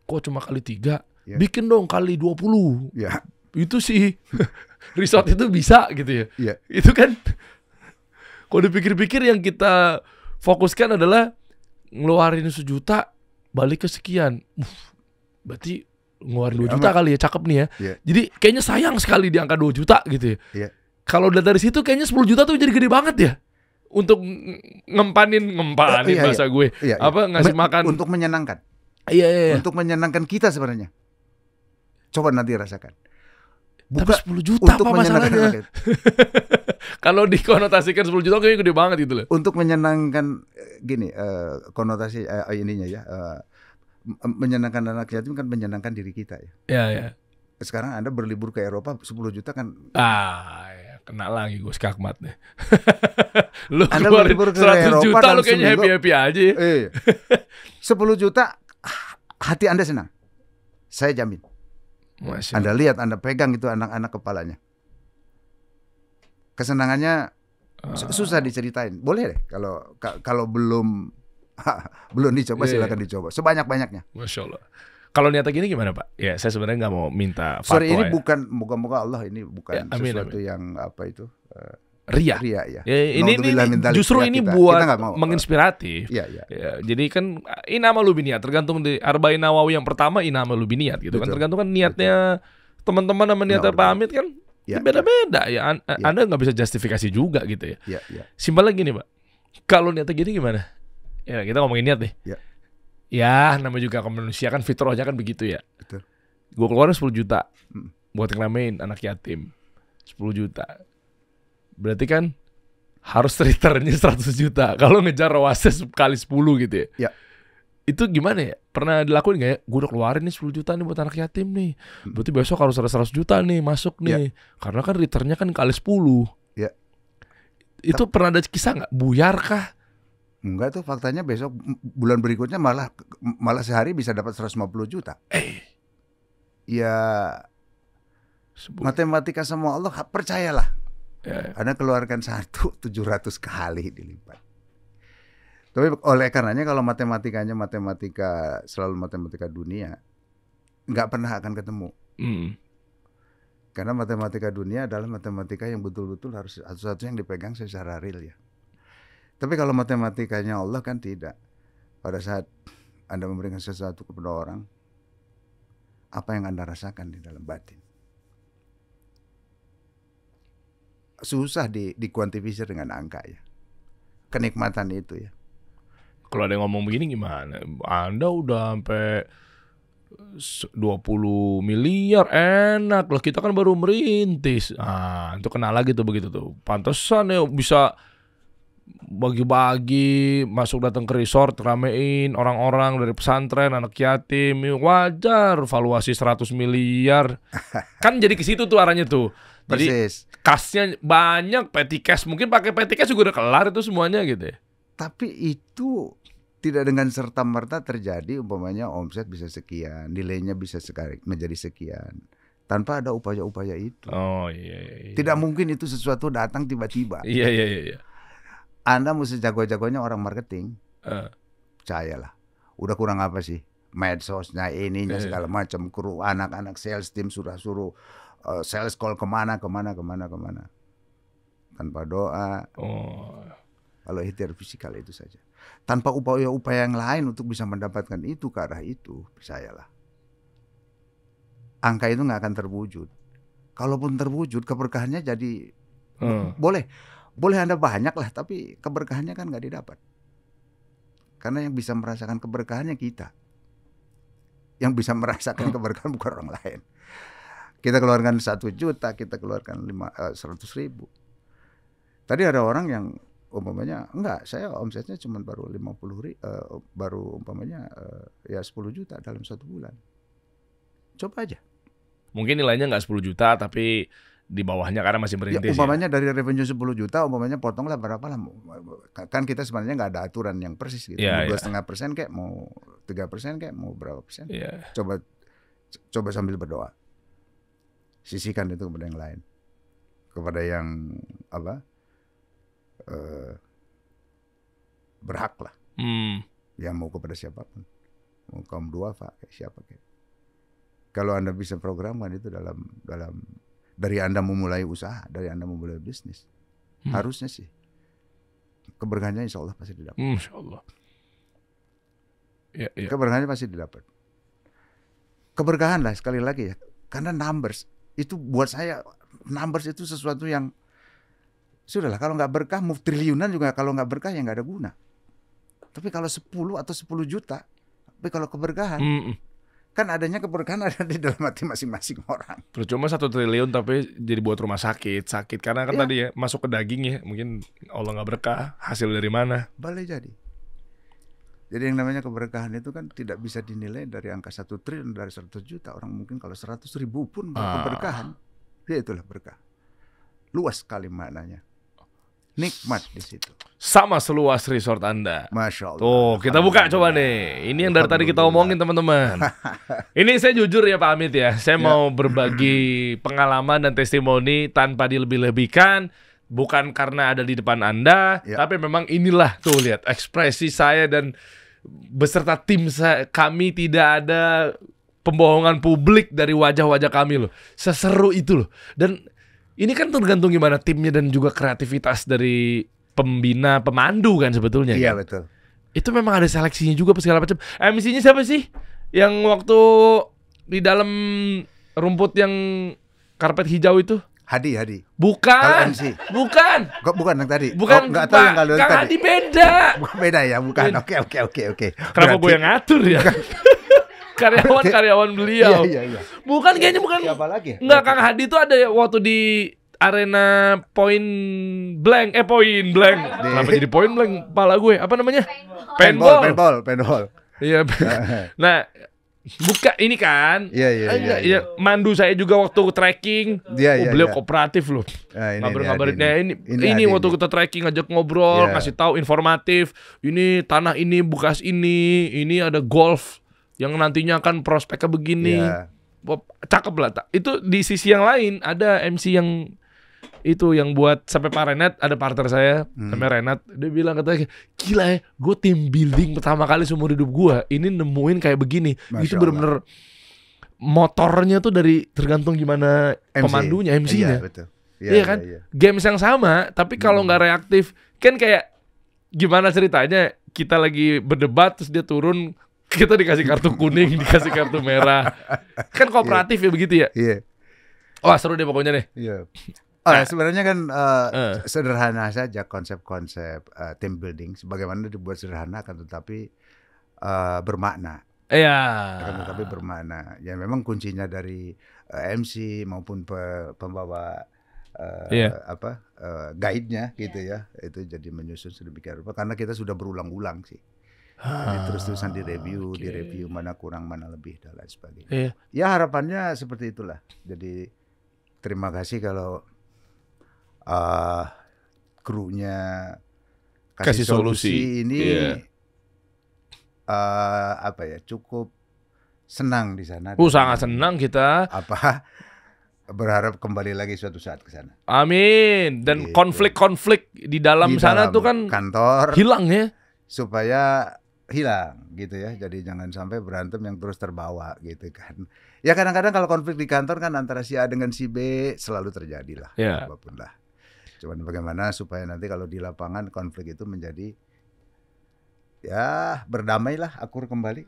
Kok cuma kali 3? Bikin dong kali 20. Itu sih resort itu bisa gitu ya. Itu kan kalau dipikir-pikir yang kita fokuskan adalah ngeluarin 1 juta balik ke sekian. Berarti ngeluarin 2 juta kali ya, cakep nih ya. Jadi kayaknya sayang sekali di angka 2 juta gitu ya. Kalau dari situ kayaknya 10 juta tuh jadi gede banget ya. Untuk ngempanin bahasa gue. Apa ngasih makan. Untuk menyenangkan. Untuk menyenangkan kita sebenarnya. Coba nanti rasakan. Tapi 10 juta apa masalahnya? Kalau dikonotasikan 10 juta kayaknya gede banget gitu loh. Untuk menyenangkan gini, konotasi ininya ya, menyenangkan anak yatim kan menyenangkan diri kita ya. Sekarang Anda berlibur ke Eropa 10 juta kan. Kena lagi gue skakmat nih. Lu Anda berlibur ke 100 Eropa juta lu kayaknya happy-happy aja ya. 10 juta hati Anda senang. Saya jamin. Anda lihat, Anda pegang itu anak-anak kepalanya. Kesenangannya susah diceritain. Boleh deh kalau belum dicoba silakan dicoba sebanyak-banyaknya. Masya Allah. Kalau niatnya gini gimana Pak? Ya saya sebenarnya nggak mau minta fatwa. Sorry, ini bukan, moga-moga Allah ini bukan sesuatu yang apa itu ria ya. Ini justru ini buat menginspiratif. Jadi kan inama lu biniat, tergantung di Arba'in Nawawi yang pertama inama lu biniat gitu kan, tergantung kan niatnya teman-teman sama niatnya Pak Hamid kan beda-beda ya. Anda nggak bisa justifikasi juga gitu ya. Simpelnya gini Pak, kalau niatnya gini gimana? Ya kita ngomongin niat nih. Ya namanya juga manusia kan fitrahnya kan begitu ya. Gue keluarin 10 juta buat ngelamein anak yatim, 10 juta. Berarti kan harus returnnya 100 juta. Kalau ngejar ROAS kali 10 gitu ya. Itu gimana ya? Pernah dilakuin gak ya? Gue udah keluarin nih 10 juta nih buat anak yatim nih. Berarti besok harus ada 100 juta nih masuk nih. Karena kan returnnya kan kali 10. Itu pernah ada kisah gak? Buyar kah? Enggak tuh, faktanya besok bulan berikutnya malah sehari bisa dapat 150 juta. Ya matematika sama Allah, percayalah. Anda keluarkan 700 kali dilipat. Tapi oleh karenanya kalau matematikanya selalu matematika dunia, nggak pernah akan ketemu. Karena matematika dunia adalah matematika yang betul-betul harus satu-satunya yang dipegang secara real ya. Tapi kalau matematikanya Allah kan tidak. Pada saat Anda memberikan sesuatu kepada orang, apa yang Anda rasakan di dalam batin? Susah dikuantifisir dengan angka ya. Kenikmatan itu ya. Kalau ada yang ngomong begini gimana? Anda udah sampai 20 miliar enak lah, kita kan baru merintis. Itu kena lagi tuh begitu tuh. Pantesan ya bisa bagi-bagi, masuk datang ke resort, ramein orang-orang dari pesantren, anak yatim. Wajar valuasi 100 miliar. Kan jadi ke situ tuh arahnya tuh. Jadi kasnya banyak, petty cash. Mungkin pakai petty cash juga udah kelar itu semuanya gitu ya. Tapi itu tidak dengan serta-merta terjadi. Umpamanya omset bisa sekian, nilainya bisa menjadi sekian, tanpa ada upaya-upaya itu. Iya. Tidak mungkin itu sesuatu datang tiba-tiba. Iya. Anda mesti jago-jagonya orang marketing. Percayalah. Udah kurang apa sih? Medsosnya, ininya segala macam. Kru anak-anak sales team sudah suruh sales call kemana. Tanpa doa. Kalau ikhtiar fisikal itu saja. Tanpa upaya-upaya yang lain untuk bisa mendapatkan itu ke arah itu, percayalah. Angka itu nggak akan terwujud. Kalaupun terwujud, keberkahannya jadi boleh Anda banyak lah, tapi keberkahannya kan nggak didapat. Karena yang bisa merasakan keberkahannya kita. Yang bisa merasakan keberkahan bukan orang lain. Kita keluarkan 1 juta, kita keluarkan 100.000. Tadi ada orang yang umpamanya enggak, saya omsetnya cuma baru 50.000, baru umpamanya ya 10 juta dalam 1 bulan. Coba aja. Mungkin nilainya nggak 10 juta tapi di bawahnya karena masih merintis. Ya, umpamanya dari revenue 10 juta, umpamanya potonglah berapa lah. Kan kita sebenarnya nggak ada aturan yang persis gitu. Mau 2,5% kayak, mau 3% kayak, mau berapa persen. Coba sambil berdoa. Sisihkan itu kepada yang lain. Kepada yang berhak lah. Yang mau kepada siapapun. Mau kaum duafa kayak siapa kayak. Kalau Anda bisa programkan itu dalam dari Anda memulai usaha, dari Anda memulai bisnis, harusnya sih keberkahannya insya Allah pasti didapat. Insya Allah. Ya. Keberkahannya pasti didapat. Keberkahan lah sekali lagi ya, karena numbers itu buat saya, numbers itu sesuatu yang sudahlah, kalau nggak berkah mau triliunan juga kalau nggak berkah ya nggak ada guna. Tapi kalau 10 atau 10 juta, tapi kalau keberkahan kan adanya keberkahan ada di dalam hati masing-masing orang. Percuma 1 triliun tapi jadi buat rumah sakit karena kan tadi ya masuk ke daging ya, mungkin Allah nggak berkah, hasil dari mana? Boleh jadi. Jadi yang namanya keberkahan itu kan tidak bisa dinilai dari angka 1 triliun, dari 100 juta. Orang mungkin kalau 100.000 pun keberkahan, ya itulah berkah. Luas sekali maknanya. Nikmat di situ. Sama seluas resort Anda. Masya Allah. Tuh, kita buka coba nih. Ini yang dari tadi kita omongin teman-teman. Ini saya jujur ya Pak Amit ya. Saya mau berbagi pengalaman dan testimoni tanpa dilebih-lebihkan. Bukan karena ada di depan Anda, tapi memang inilah tuh lihat ekspresi saya dan beserta tim kami tidak ada pembohongan publik dari wajah-wajah kami loh. Seseru itu loh. Dan ini kan tergantung gimana timnya dan juga kreativitas dari pembina, pemandu kan sebetulnya. Iya kan? betul. Itu memang ada seleksinya juga segala macam. MC-nya siapa sih? Yang waktu di dalam rumput yang karpet hijau itu? Hadi. Bukan. Bukan. Kok bukan yang tadi? Bukan. Enggak tahu yang kalau Kang tadi. Hadi beda. Beda ya, bukan. Oke. Kenapa gue yang ngatur ya? Karyawan beliau. Iya. Bukan, kayaknya bukan. Siapa lagi? Enggak, Kang Hadi itu ada waktu di arena Point Blank. Kenapa jadi Point Blank? Pala gue. Apa namanya? Paintball. Iya. Nah, buka ini kan. Iya. Mandu saya juga waktu trekking. Beliau kooperatif loh. Ngabarin. Ini waktu kita trekking ngajak ngobrol, kasih tahu informatif. Ini tanah ini bekas ini ada golf yang nantinya akan prospeknya begini. Cakep lah. Itu di sisi yang lain ada MC yang itu yang buat sampai Pak Renat, ada partner saya namanya Renat, dia bilang katanya gila ya, gue team building pertama kali seumur hidup gue ini nemuin kayak begini. Itu bener-bener motornya tuh dari tergantung gimana pemandunya, MC-nya. Iya kan? Games yang sama tapi kalau nggak reaktif kan kayak gimana ceritanya, kita lagi berdebat terus dia turun, kita dikasih kartu kuning, dikasih kartu merah. Kan kooperatif ya begitu ya? Iya. Wah seru deh pokoknya deh. Iya. Sebenarnya kan sederhana saja konsep-konsep team building. Sebagaimana dibuat sederhana kan tetapi bermakna. Iya. Tapi bermakna. Ya memang kuncinya dari MC maupun pembawa guide-nya gitu ya. Itu jadi menyusun sedemikian rupa karena kita sudah berulang-ulang sih. Jadi terus-terusan direview mana kurang mana lebih dan lain sebagainya. Ya harapannya seperti itulah. Jadi terima kasih kalau krunya kasih solusi ini cukup senang di sana. Sangat senang kita. Berharap kembali lagi suatu saat ke sana. Amin. Dan konflik-konflik di dalam sana tuh kan kantor hilang ya. Supaya hilang gitu ya. Jadi jangan sampai berantem yang terus terbawa gitu kan. Ya kadang-kadang kalau konflik di kantor kan antara si A dengan si B selalu terjadi lah. Apapun lah. Cuman bagaimana supaya nanti kalau di lapangan konflik itu menjadi ya berdamailah, akur kembali.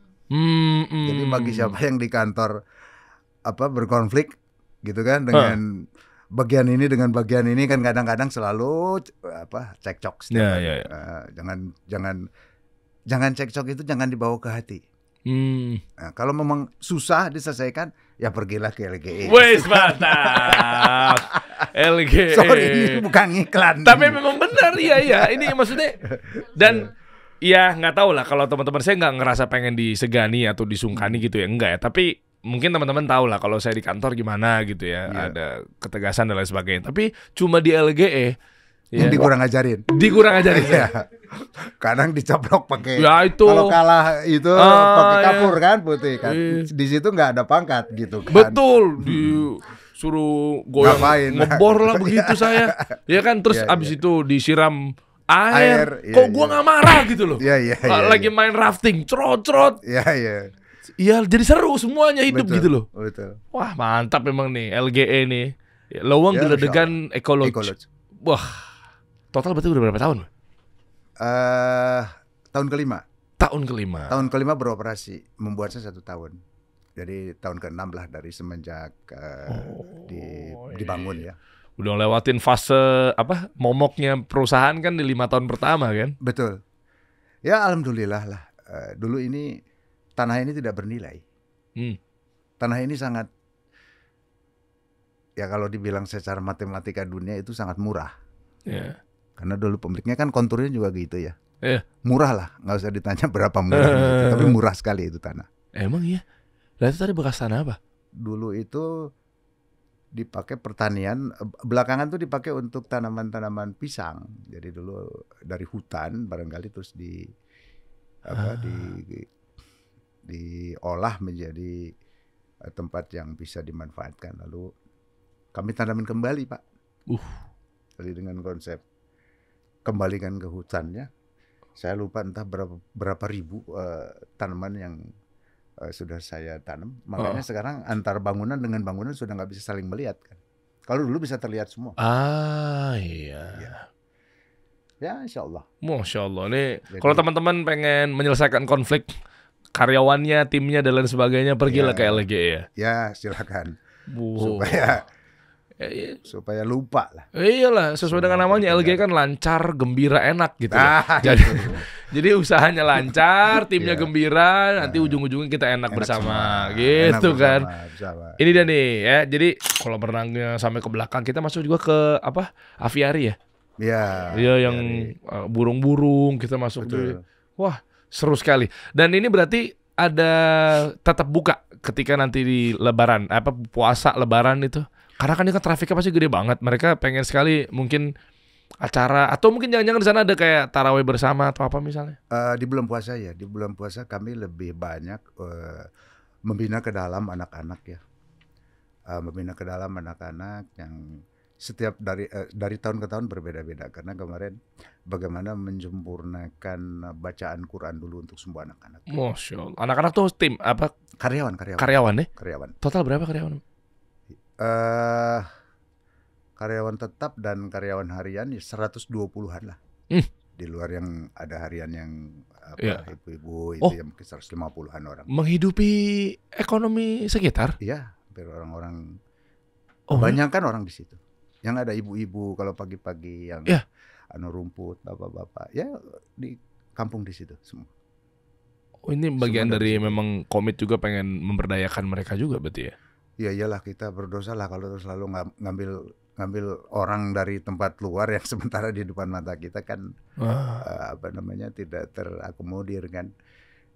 Jadi bagi siapa yang di kantor berkonflik gitu kan dengan bagian ini dengan bagian ini kan kadang-kadang selalu cekcok. jangan cekcok itu jangan dibawa ke hati. Nah, kalau memang susah diselesaikan, ya pergilah ke LGE. Wes mantap. LGE. Sorry, ini bukan iklan. Tapi memang benar, iya. Ini maksudnya, dan ya nggak tahu lah kalau teman-teman saya nggak ngerasa pengen disegani atau disungkani gitu ya, enggak ya. Tapi mungkin teman-teman tahu lah kalau saya di kantor gimana gitu ya, ada ketegasan dan lain sebagainya. Tapi cuma di LGE. Ya. Dikurang ajarin. Ya. Kadang dicaplok pakai. Ya itu. Kalau kalah itu pakai kapur kan putih kan. Di situ nggak ada pangkat gitu kan. Betul. Disuruh goyang ngebor lah begitu saya. Ya kan terus abis itu disiram air. Kok gua nggak marah gitu loh. Lagi main rafting, cerot. Iya, jadi seru semuanya hidup gitu loh. Betul. Wah mantap memang nih LGE nih. Lowong Geledegan Ekologi. Wah. Total berarti udah berapa tahun? Tahun kelima. Tahun kelima beroperasi, membuatnya 1 tahun. Jadi tahun ke-6 lah dari semenjak dibangun ya. Udah lewatin fase momoknya perusahaan kan di 5 tahun pertama kan? Betul. Ya alhamdulillah lah. Dulu ini tanah ini tidak bernilai. Tanah ini sangat, ya kalau dibilang secara matematika dunia itu sangat murah. Karena dulu pemiliknya kan konturnya juga gitu ya. Murah lah, nggak usah ditanya berapa murah gitu. Tapi murah sekali itu tanah. Emang iya? Lalu tadi bekas tanah apa? Dulu itu dipakai pertanian, belakangan tuh dipakai untuk tanaman-tanaman pisang. Jadi dulu dari hutan barangkali terus diolah menjadi tempat yang bisa dimanfaatkan. Lalu kami tanamin kembali, Pak. Jadi dengan konsep kembalikan ke hutannya. Saya lupa entah berapa ribu tanaman yang sudah saya tanam. Makanya sekarang antar bangunan dengan bangunan sudah nggak bisa saling melihat kan. Kalau dulu bisa terlihat semua. Iya. Ya insya Allah. Masya Allah. Nih kalau teman-teman pengen menyelesaikan konflik karyawannya, timnya dan lain sebagainya, pergilah ke LGE ya. Ya silakan. Supaya lupa lah. Iyalah, sesuai dengan namanya LGE kan lancar, gembira, enak gitu. Jadi usahanya lancar, timnya gembira, nanti ujung-ujungnya kita enak bersama gitu kan. Ini dia nih ya. Jadi kalau berenangnya sampai ke belakang, kita masuk juga ke aviari ya. Iya yang burung-burung kita masuk dulu. Wah, seru sekali. Dan ini berarti ada tetap buka ketika nanti di Lebaran, puasa Lebaran itu. Karena kan ini kan trafiknya pasti gede banget. Mereka pengen sekali mungkin acara atau mungkin jangan-jangan di sana ada kayak tarawih bersama atau apa misalnya. Di bulan puasa ya, di bulan puasa kami lebih banyak membina ke dalam anak-anak ya. Membina ke dalam anak-anak yang setiap dari tahun ke tahun berbeda-beda. Karena kemarin bagaimana menyempurnakan bacaan Quran dulu untuk semua anak-anak. Masya Allah. Anak-anak tuh tim apa? Karyawan ya? Karyawan. Total berapa karyawan? Karyawan tetap dan karyawan harian 120-an lah. Di luar yang ada harian yang ibu-ibu itu yang mungkin 150-an orang. Menghidupi ekonomi sekitar? Iya, hampir orang-orang. Kebanyakan orang di situ. Yang ada ibu-ibu kalau pagi-pagi yang rumput, bapak-bapak, ya di kampung di situ semua. Ini bagian dari memang komit juga pengen memberdayakan mereka juga berarti ya? Ya iyalah, kita berdosa lah kalau selalu ngambil orang dari tempat luar yang sementara di depan mata kita kan tidak terakomodir kan.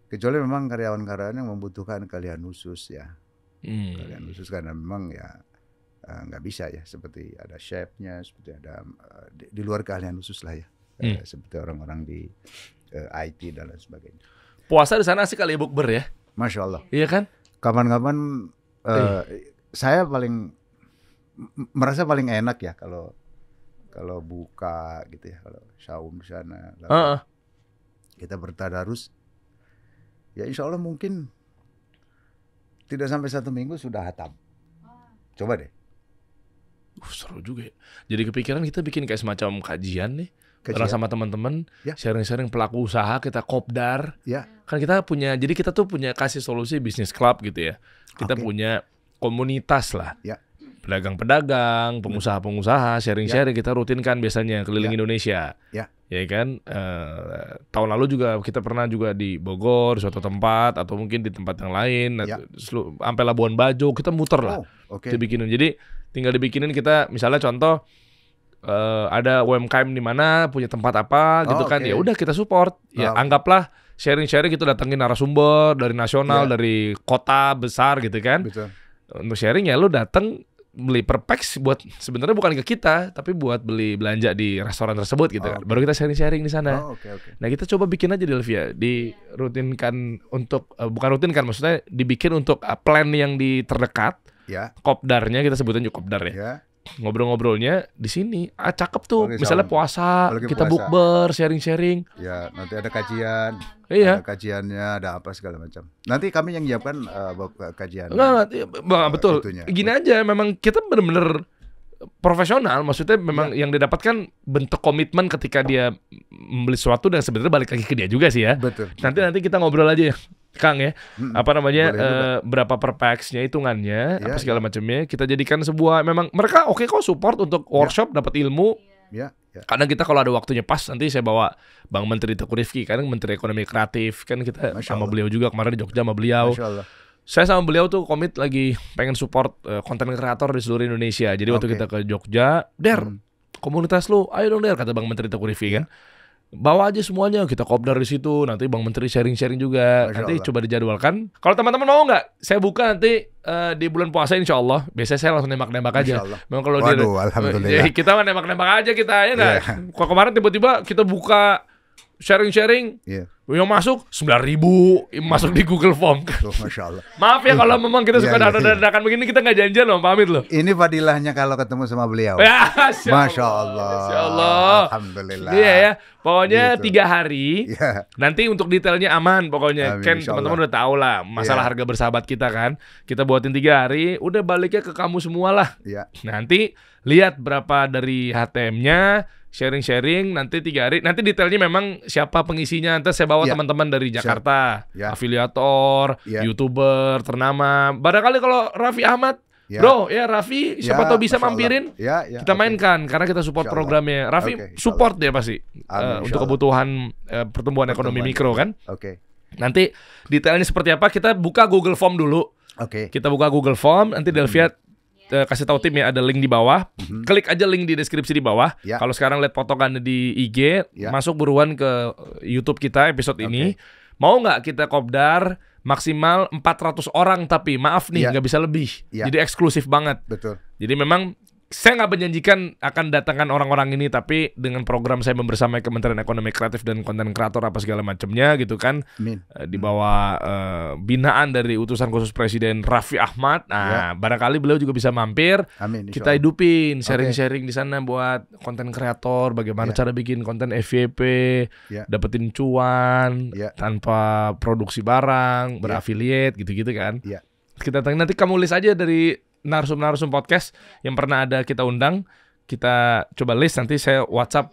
Kecuali memang karyawan-karyawan yang membutuhkan keahlian khusus ya. Keahlian khusus karena memang ya nggak bisa ya, seperti ada chefnya, seperti ada di luar keahlian khusus lah ya. Seperti orang-orang di IT dan lain sebagainya. Puasa di sana sih kali bukber ya? Masya Allah. Iya kan? Kapan-kapan saya merasa paling enak ya kalau buka gitu ya, kalau saum di sana. Kita bertadarus. Ya insya Allah mungkin tidak sampai 1 minggu sudah hatam. Coba deh. Seru juga ya. Jadi kepikiran kita bikin kayak semacam kajian nih. Karena sama teman-teman sharing-sharing pelaku usaha, kita kopdar. Kan kita punya, jadi kita tuh punya kasih solusi bisnis club gitu ya. Kita punya komunitas lah. pedagang-pedagang, pengusaha-pengusaha, sharing-sharing kita rutinkan biasanya keliling Indonesia. Ya kan, tahun lalu juga kita pernah juga di Bogor, suatu tempat atau mungkin di tempat yang lain, sampai Labuan Bajo kita muter lah, dibikinin. Jadi tinggal dibikinin kita, misalnya contoh ada UMKM di mana punya tempat apa gitu kan, ya udah kita support. Ya anggaplah sharing-sharing kita datengin narasumber dari nasional, dari kota besar gitu kan. Betul. Untuk sharing ya lu datang beli per packs buat sebenarnya bukan ke kita tapi buat beli belanja di restoran tersebut gitu kan. Baru kita sharing-sharing di sana. Nah, kita coba bikin aja Delvia, dirutinkan untuk bukan rutinkan, maksudnya dibikin untuk plan yang di terdekat. Kopdarnya kita sebutin juga kopdar ya. Ngobrol-ngobrolnya di sini. Cakep tuh. Misalnya puasa, kita bukber, sharing-sharing. Ya, nanti ada kajian. Iya. Ada kajiannya, ada apa segala macam. Nanti kami yang nyiapkan kajian. Enggak, betul. Itunya. Gini aja, memang kita benar-benar profesional. Maksudnya memang yang didapatkan bentuk komitmen ketika dia membeli sesuatu dan sebenarnya balik lagi ke dia juga sih ya. Betul. Nanti kita ngobrol aja ya, Kang ya. Apa namanya, berapa per packs-nya, hitungannya, apa segala macamnya. Kita jadikan sebuah, memang mereka oke kok support untuk workshop, dapat ilmu. Kadang kita kalau ada waktunya pas, nanti saya bawa Bang Menteri Teguh Rifki, kadang Menteri Ekonomi Kreatif, kan kita sama beliau juga kemarin di Jogja sama beliau. Saya sama beliau tuh komit lagi pengen support konten kreator di seluruh Indonesia. Jadi waktu kita ke Jogja, komunitas lu, ayo dong kata Bang Menteri Teguh Rifki kan. Bawa aja semuanya, kita kopdar di situ. Nanti Bang Menteri sharing-sharing juga. Nanti coba dijadwalkan. Kalau teman-teman mau nggak, saya buka nanti di bulan puasa insya Allah. Biasanya saya langsung nembak-nembak aja. Memang kalau alhamdulillah. Kita mah nembak-nembak aja kita ya nggak. Kalau kemarin tiba-tiba kita buka sharing-sharing, yang masuk 9.000 masuk di Google Form. Masya Allah. Maaf ya kalau memang kita suka dadakan begini, kita nggak janjian loh, pamit loh. Ini fadilahnya kalau ketemu sama beliau. Masya Allah. Masya Allah. Alhamdulillah. Iya ya. Pokoknya 3 hari. Nanti untuk detailnya aman pokoknya. Kan teman-teman udah tahu lah masalah harga bersahabat kita kan. Kita buatin 3 hari, udah baliknya ke kamu semua lah. Nanti lihat berapa dari HTM-nya, sharing-sharing, nanti 3 hari. Nanti detailnya memang siapa pengisinya. Nanti saya bawa teman-teman dari Jakarta, afiliator, YouTuber ternama. Barangkali kalau Raffi Ahmad, bro, ya Raffi, siapa tahu bisa mampirin, kita mainkan karena kita support programnya. Raffi support dia pasti untuk kebutuhan pertumbuhan ekonomi mikro kan. Nanti detailnya seperti apa, kita buka Google Form dulu. Kita buka Google Form, nanti Delvia kasih tahu tim ya, ada link di bawah. Klik aja link di deskripsi di bawah. Kalau sekarang lihat potongan di IG, masuk buruan ke YouTube kita episode ini. Mau nggak kita kopdar maksimal 400 orang, tapi maaf nih nggak bisa lebih. Jadi eksklusif banget. Betul. Jadi memang saya nggak menjanjikan akan datangkan orang-orang ini, tapi dengan program saya bersama Kementerian Ekonomi Kreatif dan konten kreator apa segala macamnya gitu kan, di bawah binaan dari utusan khusus Presiden Raffi Ahmad. Nah, barangkali beliau juga bisa mampir. Kita hidupin sharing-sharing di sana buat konten kreator, bagaimana cara bikin konten FYP, dapetin cuan tanpa produksi barang, berafiliat gitu-gitu kan. Kita nanti kamu list aja dari narsum-narsum podcast yang pernah ada kita undang, kita coba list, nanti saya WhatsApp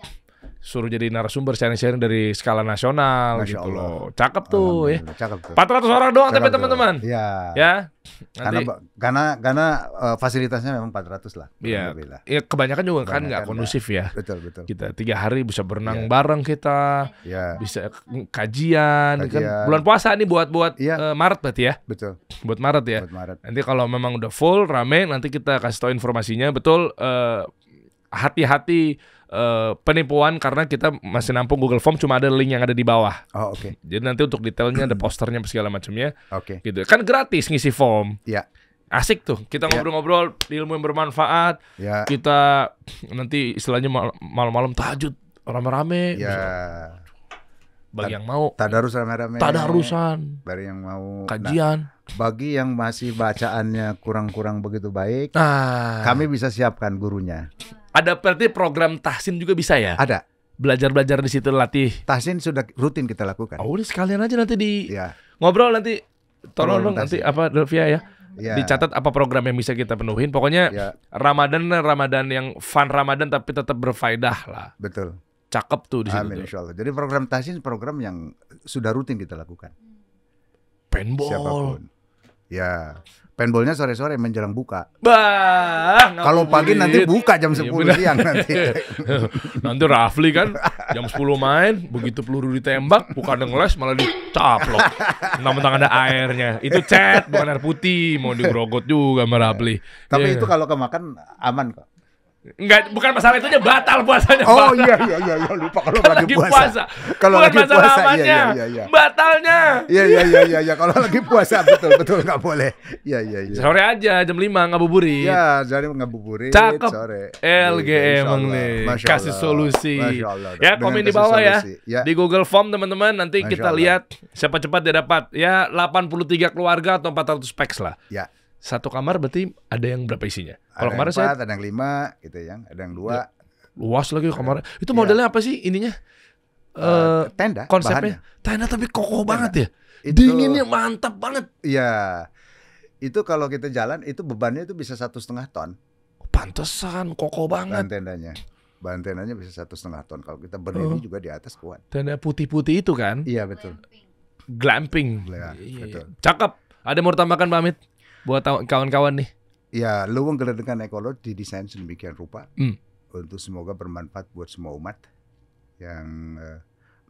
suruh jadi narasumber sharing-sharing dari skala nasional. Masya gitu Allah. Loh. Cakep tuh ya. Cakep tuh. 400 orang doang tapi teman-teman. Ya. Nanti, karena fasilitasnya memang 400 lah. Iya. Ya, kebanyakan juga kan nggak kondusif ya. Betul. Kita 3 hari bisa berenang bareng kita. Bisa kajian. Kan bulan puasa nih buat Maret berarti ya. Betul. Buat Maret ya. Nanti kalau memang udah full rame, nanti kita kasih tahu informasinya. Betul. Hati-hati penipuan karena kita masih nampung Google Form, cuma ada link yang ada di bawah. Jadi nanti untuk detailnya ada posternya segala macamnya. Gitu. Kan gratis ngisi form. Asik tuh. Kita ngobrol-ngobrol ilmu yang bermanfaat. Kita nanti istilahnya malam-malam tahajud rame-rame. Bagi yang mau tadarus rame-rame. Tadarusan. Bagi yang mau kajian. Bagi yang masih bacaannya kurang-kurang begitu baik, kami bisa siapkan gurunya. Ada berarti program tahsin juga bisa ya? Ada. Belajar-belajar di situ, latih. Tahsin sudah rutin kita lakukan. Oh, udah sekalian aja nanti ngobrol nanti. Tolong dong nanti apa Delvia ya. Dicatat apa program yang bisa kita penuhin. Pokoknya Ramadan yang fun Ramadan tapi tetap berfaedah lah. Betul. Cakep tuh di situ. Amin insyaallah. Jadi program tahsin program yang sudah rutin kita lakukan. Paintball. Siapapun. Ya, paintballnya sore-sore menjelang buka. Bah, kalau pagi nanti buka jam 10 siang nanti. Nanti Rafli kan jam 10 main, begitu peluru ditembak, bukan ngeles malah dicaplok. Mentang-mentang ada airnya. Itu cat, bukan air putih. Mau digrogot juga sama Rafli. Tapi itu kalau kemakan aman kok. Enggak, bukan masalah itunya, batal puasanya. Oh iya lupa kalau lagi puasa. Kalau bukan lagi puasa amannya, iya. batalnya. Iya kalau lagi puasa betul nggak boleh. Iya. Sore aja jam 5 ngabuburit. Ya, jadi ngabuburit cakep. sore. LG emang nih kasih solusi. Ya, komen di bawah ya. Di Google Form teman-teman, nanti kita lihat siapa cepat dia dapat. Ya 83 keluarga atau 400 packs lah. Ya. Satu kamar berarti ada yang berapa isinya? Kalau kemarin 4, ada yang 5 gitu ya, ada yang 2. Ya. Luas lagi kamarnya. Itu modelnya apa sih ininya? Tenda. Konsepnya bahannya. Tenda tapi kokoh banget ya. Dinginnya mantap banget. Iya. Itu kalau kita jalan itu bebannya itu bisa 1,5 ton. Pantesan kokoh banget. Bahan tendanya bisa 1,5 ton. Kalau kita berdiri juga di atas kuat. Tenda putih-putih itu kan? Iya betul. Glamping. Ya, betul. Cakep. Ada mau tambahkan pamit? Buat kawan-kawan nih. Ya, Luwung Geledekan Ekolot didesain sedemikian rupa untuk semoga bermanfaat buat semua umat yang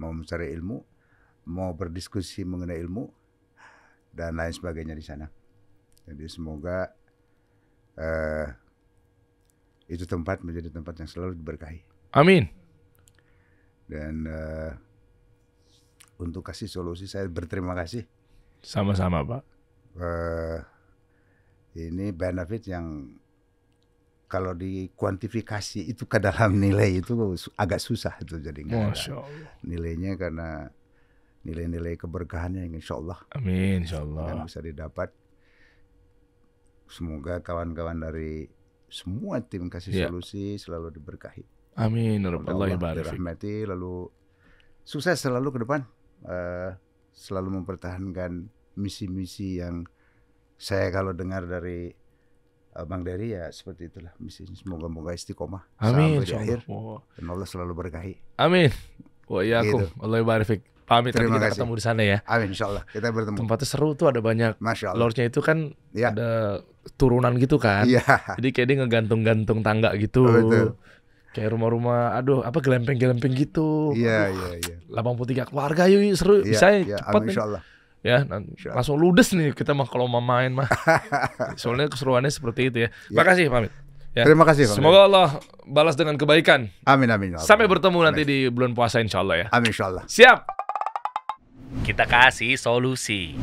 mau mencari ilmu, mau berdiskusi mengenai ilmu dan lain sebagainya di sana. Jadi semoga itu tempat menjadi tempat yang selalu diberkahi. Amin. Dan untuk kasih solusi saya berterima kasih. Sama-sama Pak. Ini benefit yang kalau dikuantifikasi itu ke dalam nilai itu agak susah itu jadinya. Masya Allah. Nilainya karena nilai-nilai keberkahannya yang insya Allah. Amin insya Allah. Yang bisa didapat. Semoga kawan-kawan dari semua tim kasih solusi selalu diberkahi. Amin. Allah dirahmati, lalu sukses selalu ke depan. Selalu mempertahankan misi-misi yang saya kalau dengar dari Bang Dery ya seperti itulah misinya. Semoga istiqomah sampai di akhir. Dan Allah selalu berkahi. Amin. Wa iyyakum. Allah barik. Pamit, terima kita ketemu di sana ya. Amin insyaallah. Kita bertemu. Tempatnya seru tuh, ada banyak. Masya Allah. Lordnya itu kan ada turunan gitu kan. Iya. Jadi kayak dia ngegantung-gantung tangga gitu. Betul. Kayak rumah-rumah, gelempeng-gelempeng gitu. Iya. 83 keluarga yuk seru. Bisa cepat nih. Insyaallah. Ya, langsung ludes nih kita mah kalau mau main mah. Soalnya keseruannya seperti itu ya. Makasih pamit. Ya. Terima kasih. Semoga Allah balas dengan kebaikan. Amin. Sampai bertemu nanti di bulan puasa insya Allah ya. Amin insya Allah. Siap. Kita kasih solusi.